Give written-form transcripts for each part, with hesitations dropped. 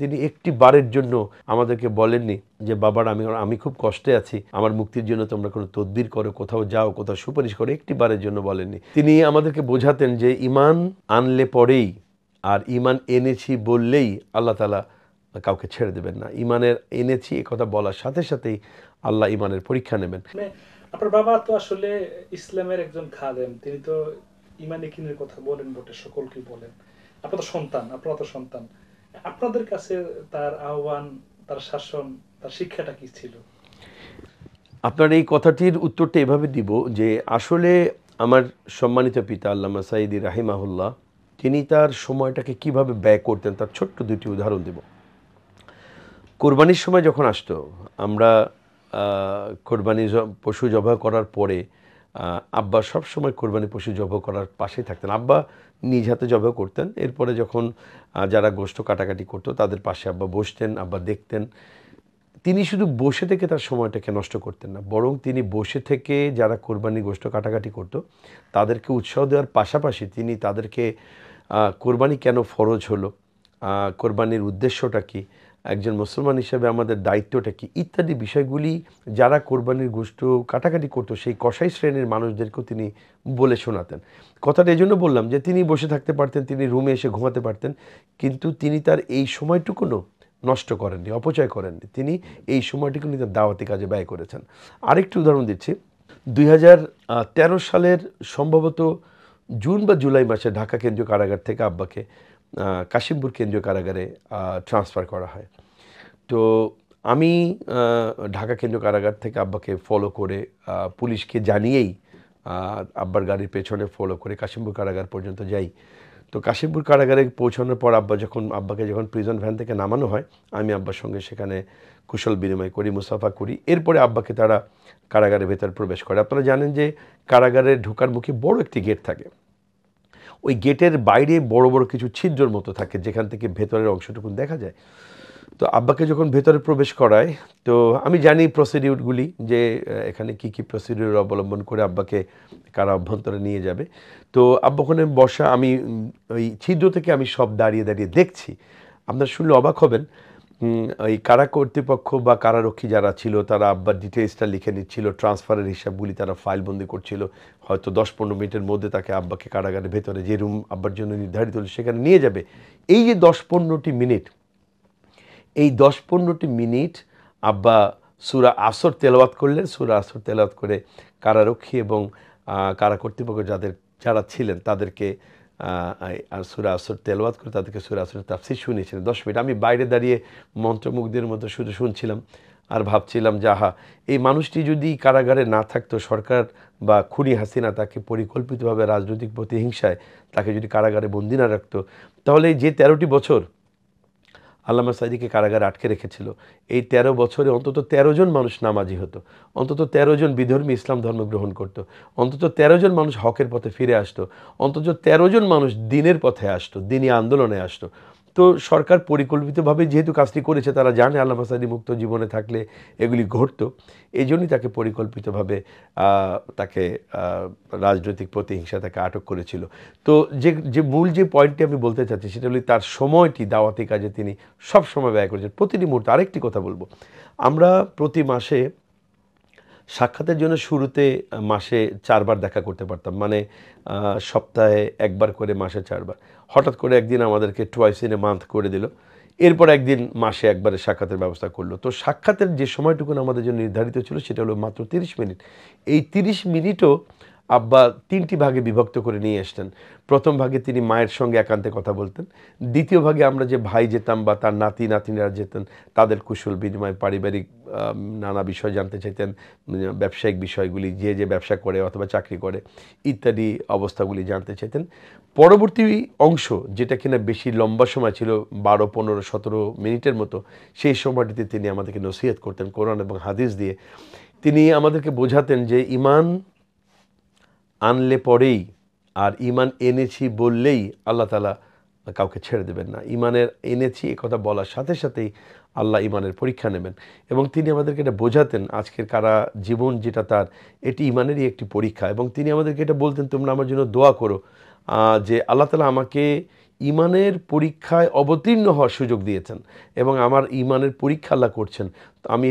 তিনি একটি বারের জন্য আমাদেরকে বলেননি যে বাবারা আমি খুব কষ্টে আছি, আমার মুক্তির জন্য তোমরা কোনো তদবির করো, কোথাও যাও, কোথাও সুপারিশ করো, একটি বারের জন্য বলেননি। তিনি আমাদেরকে বোঝাতেন যে ইমান আনলে পরেই আর ইমান এনেছি বললেই আল্লাহ তাআলা কাউকে ছেড়ে দেবেন না। ইমানের এনেছি এ কথা বলার সাথে সাথেই আল্লাহ ইমানের পরীক্ষা নেবেন। আপনার বাবা তো আসলে ইসলামের একজন খাদেম, তিনি তো ইমান ইয়াকিনের কথা বলেন বটে, সকলকে বলেন। আপনারা তো সন্তান, আপনাদের কাছে তার আহ্বান, তার শাসন, তার শিক্ষাটা কি ছিল? আপনার এই কথাটির উত্তরটা এভাবে দিব যে আসলে আমার সম্মানিত পিতা আল্লামা সাঈদী রাহিমাহুল্লাহ তিনি তার সময়টাকে কিভাবে ব্যয় করতেন তার ছোট্ট দুটি উদাহরণ দেব। কোরবানির সময় যখন আসতো, আমরা কোরবানি পশু জবাই করার পরে আব্বা সব সময় কোরবানি পশু জবাই করার পাশেই থাকতেন। আব্বা নিজ হাতে জবাই করতেন, এরপরে যখন যারা গোশত কাটাকাটি করতো তাদের পাশে আব্বা বসতেন, আব্বা দেখতেন। তিনি শুধু বসে থেকে তার সময়টাকে নষ্ট করতেন না, বরং তিনি বসে থেকে যারা কোরবানি গোশত কাটাকাটি করতো তাদেরকে উৎসাহ দেওয়ার পাশাপাশি তিনি তাদেরকে কোরবানি কেন ফরজ হলো, কোরবানির উদ্দেশ্যটা কী, একজন মুসলমান হিসেবে আমাদের দায়িত্বটা কী ইত্যাদি বিষয়গুলি যারা কোরবানির গোশত কাটাকাটি করতো সেই কসাই শ্রেণীর মানুষদেরকেও তিনি বলে শোনাতেন। কথাটা এই জন্য বললাম যে তিনি বসে থাকতে পারতেন, তিনি রুমে এসে ঘুমাতে পারতেন, কিন্তু তিনি তার এই সময়টুকুনও নষ্ট করেননি, অপচয় করেননি। তিনি এই সময়টুকু তার দাওয়াতি কাজে ব্যয় করেছেন। আরেকটি উদাহরণ দিচ্ছি, 2013 সালের সম্ভবত জুন বা জুলাই মাসে ঢাকা কেন্দ্রীয় কারাগার থেকে আব্বাকে কাশিমপুর কেন্দ্রীয় কারাগারে ট্রান্সফার করা হয়। তো আমি ঢাকা কেন্দ্রীয় কারাগার থেকে আব্বাকে ফলো করে পুলিশকে জানিয়েই আব্বার গাড়ির পেছনে ফলো করে কাশিমপুর কারাগার পর্যন্ত যাই। তো কাশিমপুর কারাগারে পৌঁছানোর পর আব্বাকে যখন প্রিজন ভ্যান থেকে নামানো হয়, আমি আব্বার সঙ্গে সেখানে কুশল বিনিময় করি, মুসাফা করি। এরপরে আব্বাকে তারা কারাগারের ভেতর প্রবেশ করে। আপনারা জানেন যে কারাগারে ঢোকার মুখে বড় একটি গেট থাকে, ওই গেটের বাইরে বড় বড় কিছু ছিদ্রর মতো থাকে যেখান থেকে ভেতরের অংশটুকু দেখা যায়। তো আব্বাকে যখন ভেতরে প্রবেশ করায়, তো আমি জানি প্রসিডিউরগুলি যে এখানে কি কি প্রসিডিউর অবলম্বন করে আব্বাকে কারা অভ্যন্তরে নিয়ে যাবে। তো আব্বা ওখানে বসা, আমি ওই ছিদ্র থেকে আমি সব দাঁড়িয়ে দাঁড়িয়ে দেখছি। আপনারা শুনলে অবাক হবেন, ওই কারা কর্তৃপক্ষ বা কারারক্ষী যারা ছিল তারা আব্বার ডিটেলসটা লিখে নিচ্ছিল, ট্রান্সফারের হিসাবগুলি তারা ফাইলবন্দি করছিল। হয়তো 10-15 মিনিটের মধ্যে তাকে আব্বাকে কারাগারের ভেতরে যে রুম আব্বার জন্য নির্ধারিত হলো সেখানে নিয়ে যাবে। এই যে 10-15টি মিনিট, এই 10-15টি মিনিট আব্বা সূরা আসর তেলাওয়াত করলেন। সূরা আসর তেলাওয়াত করে কারারক্ষী এবং কারা কর্তৃপক্ষ যারা ছিলেন তাদেরকে সূরা আসর তেলাওয়াত করে তাদেরকে সূরা আসরের তাফসীর শুনিয়েছিলেন 10 মিনিট। আমি বাইরে দাঁড়িয়ে মন্ত্রমুগ্ধের মতো শুধু শুনছিলাম আর ভাবছিলাম যে আহা, এই মানুষটি যদি কারাগারে না থাকতো, সরকার বা খুনি হাসিনা তাকে পরিকল্পিতভাবে রাজনৈতিক প্রতিহিংসায় তাকে যদি কারাগারে বন্দি না রাখতো, তাহলে যে 13টি বছর আল্লামা সাঈদীকে কারাগারে আটকে রেখেছিল, এই 13 বছরে অন্তত 13 জন মানুষ নামাজি হতো, অন্তত 13 জন বিধর্মী ইসলাম ধর্ম গ্রহণ করত, অন্তত 13 জন মানুষ হকের পথে ফিরে আসতো, অন্তত 13 জন মানুষ দ্বীনের পথে আসতো, দ্বীনি আন্দোলনে আসতো। তো সরকার পরিকল্পিতভাবে যেহেতু কাজটি করেছে, তারা জানে আল্লামা সাঈদী মুক্ত জীবনে থাকলে এগুলি ঘটতো, এই জন্যই তাকে পরিকল্পিতভাবে তাকে রাজনৈতিক প্রতিহিংসা তাকে আটক করেছিল। তো যে মূল যে পয়েন্টটি আমি বলতে চাচ্ছি সেটা হলো তার সময়টি দাওয়াতি কাজে তিনি সব সময় ব্যয় করেছেন, প্রতিটি মুহূর্তে। আরেকটি কথা বলবো, আমরা প্রতি মাসে সাক্ষাতের জন্য শুরুতে মাসে 4 বার দেখা করতে পারতাম, মানে সপ্তাহে 1 বার করে মাসে 4 বার। হঠাৎ করে একদিন আমাদেরকে টুয়াইস ইন এ মান্থ করে দিল, এরপর একদিন মাসে একবারে সাক্ষাতের ব্যবস্থা করলো। তো সাক্ষাতের যে সময়টুকু আমাদের জন্য নির্ধারিত ছিল সেটা হলো মাত্র 30 মিনিট। এই 30 মিনিটও আব্বা 3টি ভাগে বিভক্ত করে নিয়ে আসতেন। প্রথম ভাগে তিনি মায়ের সঙ্গে একান্তে কথা বলতেন, দ্বিতীয় ভাগে আমরা যে ভাই যেতাম বা তার নাতি নাতিনীরা যেতেন তাদের কুশল বিনিময়, পারিবারিক নানা বিষয় জানতে চাইতেন, ব্যবসায়িক বিষয়গুলি, যে ব্যবসা করে অথবা চাকরি করে ইত্যাদি অবস্থাগুলি জানতে চাইতেন। পরবর্তী অংশ যেটা কিনা বেশি লম্বা সময় ছিল, 12, 15, 17 মিনিটের মতো, সেই সময়টিতে তিনি আমাদেরকে নসিহত করতেন কোরআন এবং হাদিস দিয়ে। তিনি আমাদেরকে বোঝাতেন যে ইমান আনলে পরেই আর ইমান এনেছি বললেই আল্লাহ তাআলা কাউকে ছেড়ে দেবেন না। ইমানের এনেছি এ কথা বলার সাথে সাথেই আল্লাহ ইমানের পরীক্ষা নেবেন। এবং তিনি আমাদেরকে এটা বোঝাতেন আজকের কারা জীবন যেটা তার, এটি ইমানেরই একটি পরীক্ষা। এবং তিনি আমাদেরকে এটা বলতেন, তোমরা আমার জন্য দোয়া করো যে আল্লাহ তাআলা আমাকে ইমানের পরীক্ষায় অবতীর্ণ হওয়ার সুযোগ দিয়েছেন এবং আমার ইমানের পরীক্ষা আল্লাহ করছেন। তো আমি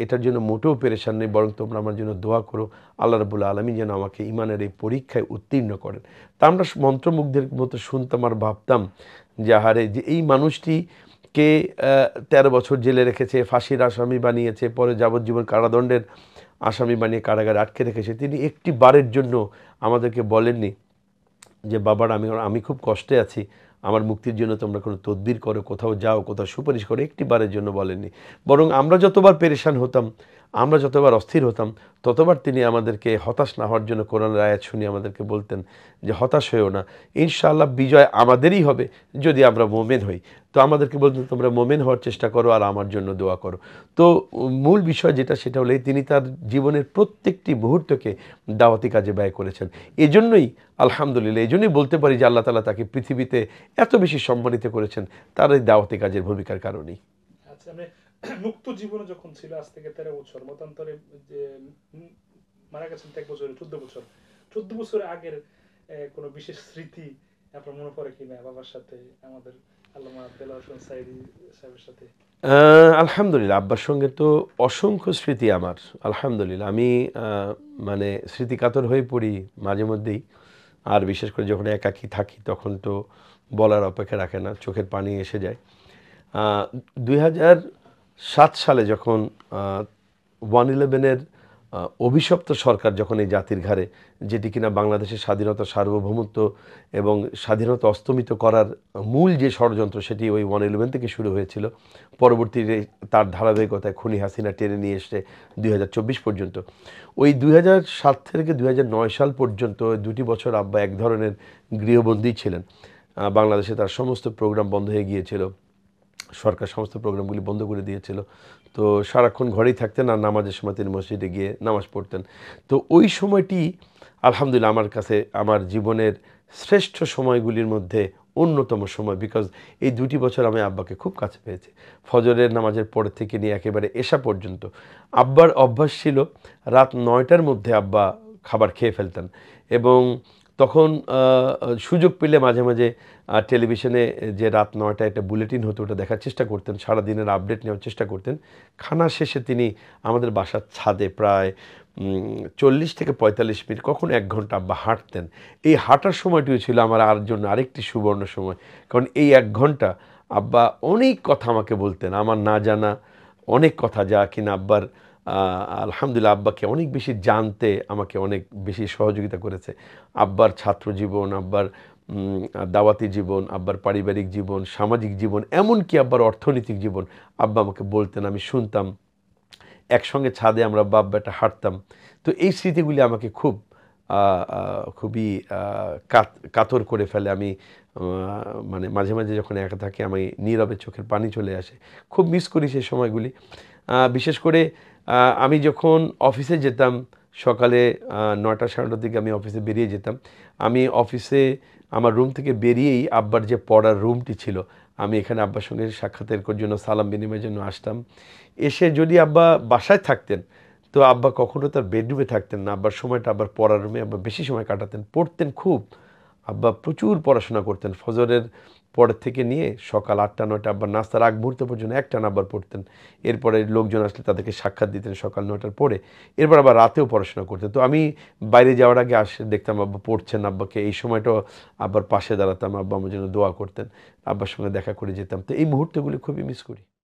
এটার জন্য মোটেও পেরেশান নেই, বরং তোমরা আমার জন্য দোয়া করো আল্লাহ রাব্বুল আলামিন যেন আমাকে ইমানের এই পরীক্ষায় উত্তীর্ণ করেন। তা আমরা মন্ত্রমুগ্ধের মতো শুনতাম আর ভাবতাম যে আহারে, যে এই মানুষটিকে 13 বছর জেলে রেখেছে, ফাঁসির আসামি বানিয়েছে, পরে যাবজ্জীবন কারাদণ্ডের আসামি বানিয়ে কারাগারে আটকে রেখেছে, তিনি একটি বারের জন্য আমাদেরকে বলেননি যে বাবার আমি খুব কষ্টে আছি, আমার মুক্তির জন্য তোমরা কোনো তদবির করো, কোথাও যাও, কোথাও সুপারিশ করো, একটি বারের জন্য বলেননি। বরং আমরা যতবার পেরেশান হতাম, আমরা যতবার অস্থির হতাম, ততবার তিনি আমাদেরকে হতাশ না হওয়ার জন্য কোরআনের আয়াত শুনিয়ে আমাদেরকে বলতেন যে হতাশ হয়েও না, ইনশাআল্লাহ বিজয় আমাদেরই হবে যদি আমরা মোমেন হই। তো আমাদেরকে বলতেন তোমরা মোমেন হওয়ার চেষ্টা করো আর আমার জন্য দোয়া করো। তো মূল বিষয় যেটা, সেটা হলো তিনি তার জীবনের প্রত্যেকটি মুহূর্তকে দাওয়াতি কাজে ব্যয় করেছেন। এজন্যই আলহামদুলিল্লাহ, এই জন্যই বলতে পারি যে আল্লাহ তাআলা তাকে পৃথিবীতে এত বেশি সম্মানিত করেছেন তার এই দাওয়াতি কাজের ভূমিকার কারণেই। আচ্ছা, আমি মুক্ত জীবনে যখন ছিল, আজ থেকে 13 বছর, মতান্তরে যে মারা গেছেন 1 বছরে 14 বছর আগের কোনো বিশেষ স্মৃতি আপনার মনে পড়ে কিনা বাবার সাথে, আমাদের আল্লামা দেলোয়ার হোসেন সাইদি সাহেবের সাথে? আলহামদুলিল্লাহ, আব্বার সঙ্গে তো অসংখ্য স্মৃতি আমার। আলহামদুলিল্লাহ, আমি মানে স্মৃতিকাতর হয়ে পড়ি মাঝে মধ্যেই। আর বিশেষ করে যখন একাকী থাকি তখন তো বলার অপেক্ষা রাখে না, চোখের পানি এসে যায়। 2007 সালে যখন 1/11-এর অভিশপ্ত সরকার যখন এই জাতির ঘাড়ে, যেটি কিনা বাংলাদেশের স্বাধীনতা, সার্বভৌমত্ব এবং স্বাধীনতা অস্তমিত করার মূল যে ষড়যন্ত্র, সেটি ওই 1/11 থেকে শুরু হয়েছিল। পরবর্তীতে তার ধারাবাহিকতায় খুনি হাসিনা টেনে নিয়ে এসে 2024 পর্যন্ত। ওই 2007 থেকে 2009 সাল পর্যন্ত 2টি বছর আব্বা এক ধরনের গৃহবন্দী ছিলেন। বাংলাদেশে তার সমস্ত প্রোগ্রাম বন্ধ হয়ে গিয়েছিল, সরকার সমস্ত প্রোগ্রামগুলি বন্ধ করে দিয়েছিল। তো সারাক্ষণ ঘরেই থাকতেন আর নামাজের সময় তিনি মসজিদে গিয়ে নামাজ পড়তেন। তো ওই সময়টি আলহামদুলিল্লাহ আমার কাছে আমার জীবনের শ্রেষ্ঠ সময়গুলির মধ্যে অন্যতম সময়, বিকজ এই 2টি বছর আমি আব্বাকে খুব কাছে পেয়েছি। ফজরের নামাজের পরে থেকে নিয়ে একেবারে এশা পর্যন্ত আব্বার অভ্যাস ছিল রাত 9টার মধ্যে আব্বা খাবার খেয়ে ফেলতেন। এবং তখন সুযোগ পেলে মাঝে মাঝে টেলিভিশনে যে রাত 9টায় একটা বুলেটিন হতো, ওটা দেখার চেষ্টা করতেন, সারাদিনের আপডেট নেওয়ার চেষ্টা করতেন। খানা শেষে তিনি আমাদের বাসার ছাদে প্রায় 40 থেকে 45 মিনিট, কখনো 1 ঘন্টা আব্বা হাঁটতেন। এই হাঁটার সময়টিও ছিল আমার জন্য আরেকটি সুবর্ণ সময়, কারণ এই 1 ঘন্টা আব্বা অনেক কথা আমাকে বলতেন, আমার না জানা অনেক কথা, যা কিনা আব্বার আলহামদুলিল্লাহ আব্বাকে অনেক বেশি জানতে আমাকে অনেক বেশি সহযোগিতা করেছে। আব্বার ছাত্র জীবন, আব্বার দাওয়াতি জীবন, আব্বার পারিবারিক জীবন, সামাজিক জীবন, এমনকি আব্বার অর্থনৈতিক জীবন আব্বা আমাকে বলতেন, আমি শুনতাম। একসঙ্গে ছাদে আমরা বাপ বেটা হাঁটতাম। তো এই স্মৃতিগুলি আমাকে খুবই কাতর করে ফেলে। আমি মানে মাঝে মাঝে যখন একা থাকি আমি নীরবে চোখের পানি চলে আসে, খুব মিস করি সেই সময়গুলি। বিশেষ করে আমি যখন অফিসে যেতাম সকালে 9টা সাড়ে 9টার দিকে আমি অফিসে বেরিয়ে যেতাম। আমি অফিসে আমার রুম থেকে বেরিয়েই আব্বার যে পড়ার রুমটি ছিল, আমি এখানে আব্বার সঙ্গে সাক্ষাতের জন্য, সালাম বিনিময়ের জন্য আসতাম। এসে যদি আব্বা বাসায় থাকতেন তো আব্বা কখনো তার বেডরুমে থাকতেন না, আব্বার সময়টা আব্বার পড়ার রুমে আব্বা বেশি সময় কাটাতেন, পড়তেন খুব। আব্বা প্রচুর পড়াশোনা করতেন, ফজরের পরের থেকে নিয়ে সকাল 8টা 9টা আব্বার নাস্তার আগ মুহূর্ত পর্যন্ত একটানা আব্বার পড়তেন। এরপরে লোকজন আসলে তাদেরকে সাক্ষাৎ দিতেন সকাল 9টার পরে, এরপর আবার রাতেও পড়াশোনা করতেন। তো আমি বাইরে যাওয়ার আগে দেখতাম আব্বা পড়ছেন, আব্বাকে এই সময়টাও আব্বার পাশে দাঁড়াতাম, আব্বা আমার জন্য দোয়া করতেন, আব্বার সঙ্গে দেখা করে যেতাম। তো এই মুহূর্তগুলি খুবই মিস করি।